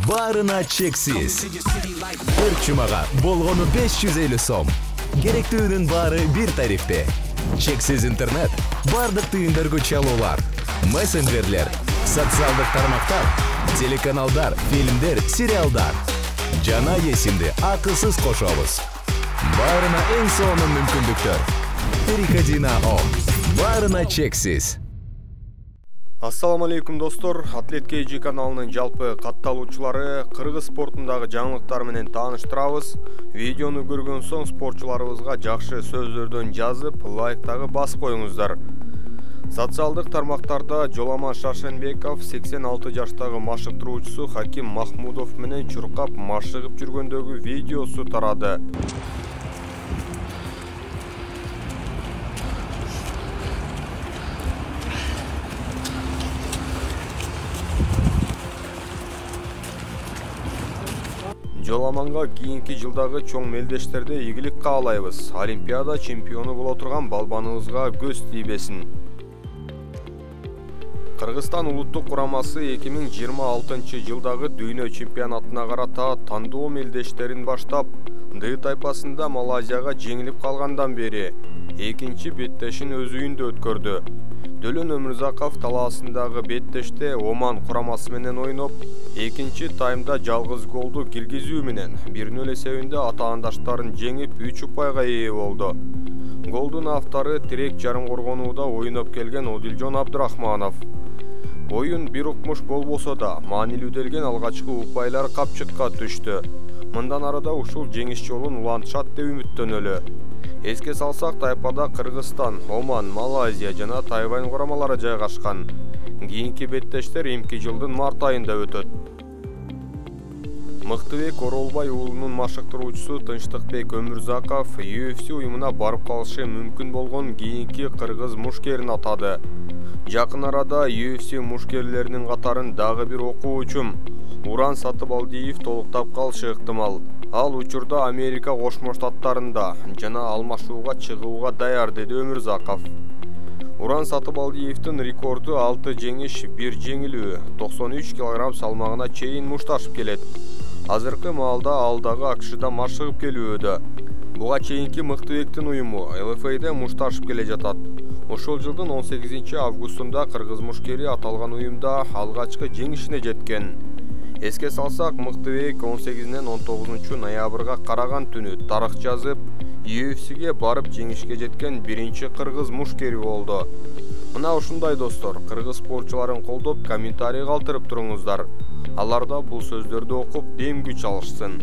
Баарына чексиз. Bir чумага болгону 550 сом. Керектүүнүн баары бир тарифте. Чексиз интернет, бардык түйүндөргө чалуулар, мессенджерлер, социалдык тармактар, телеканалдар, фильмдер, сериалдар. Жана эсимди акысыз кошобуз. Баарына эң сонун мүмкүндүктөр. Переходи на ОМ. Баарына чексиз. Ассаламу алейкум достор, Атлет KG каналынын жалпы катталуучулары кыргыз спортундагы жаңылыктар менен тааныштырабыз. Видеону көргөн соң спортчуларыбызга жакшы сөздөрдөн жазып, лайктагы басып коюңуздар. Социалдык тармактарда Жоламан Шашенбеков 86 жаштагы машыктыруучусу Хаким Махмудов менен чуркап машыгып жүргөндөгү видеосу тарады. Жоламанга кийинки жылдагы чоң мелдештерде ийгилик каалайбыз. Олимпиада чемпиону боло турган балбаныбызга көз тийбесин. Кыргызстан улуттук курамасы 2026 жылдагы дүйнө чемпионатына карата тандоо мелдештерин баштап, Д тайпасында Малайзияга жеңилип калгандан бери экинчи беттешин өз үйүндө өткөрдү. Дөлөн Өмүрзаков талаасындагы беттеште Оман курамасы менен ойноп, экинчи таймда жалгыз голду киргизүү менен 1-0 эсебинде атаандаштарын жеңип 3 упайга ээ болду. Голдун автору тирек жарым коргонууда ойноп келген Одилжон Абдырахманов. Оюн бир укмуш болбосо да, маанилүү делген алгачкы упайлар капчыкка түштү. Мындан арада ушул жеңиш жолун улантышат деп үмүттөнөлү. Эске салсак, тайпада Кыргызстан, Оман, Малайзия жана Тайвань курамалары жайгашкан. Кийинки беттештер эмки жылдын март айында өтөт. Мыктыбек Оролбай уулунун машыктыруучусу Тынчтыкбек Өмүрзаков UFC уюмуна барып калышы мүмкүн болгон кийинки кыргыз мушкерин атады. Жакын арада UFC мушкерлеринин катарын дагы бир окуучум Уран Сатыбалдиев толуктап калышы ыктымал. Ал учурда Америка Кошмо Штаттарында жана алмашууга чыгууга даяр, деди Өмүрзаков. Уран Сатыбалдиевдин рекорду 6 жеңиш, 1 жеңилүү, 93 кг салмагына чейин мушташып келет. Азыркы маалда ал дагы АКШда машыгып келүүдө. Буга чейинки Мыктыбектин уюму ЛФА'да мушташып келе жатат. Ушул жылдын 18 августунда кыргыз мушкери аталган уюмда алгачкы жеңишине жеткен. Эске салсак, Мыктыбек 18-ден 19 ноябрга караган түнү тарых жазып, UFC'ге барып жеңишке жеткен биринчи кыргыз мушкери болду. Мына ушундай достор, кыргыз спортчуларын колдоп комментарий калтырып туруңуздар. Аларда бул сөздөрдү окуп дем күч алышсын.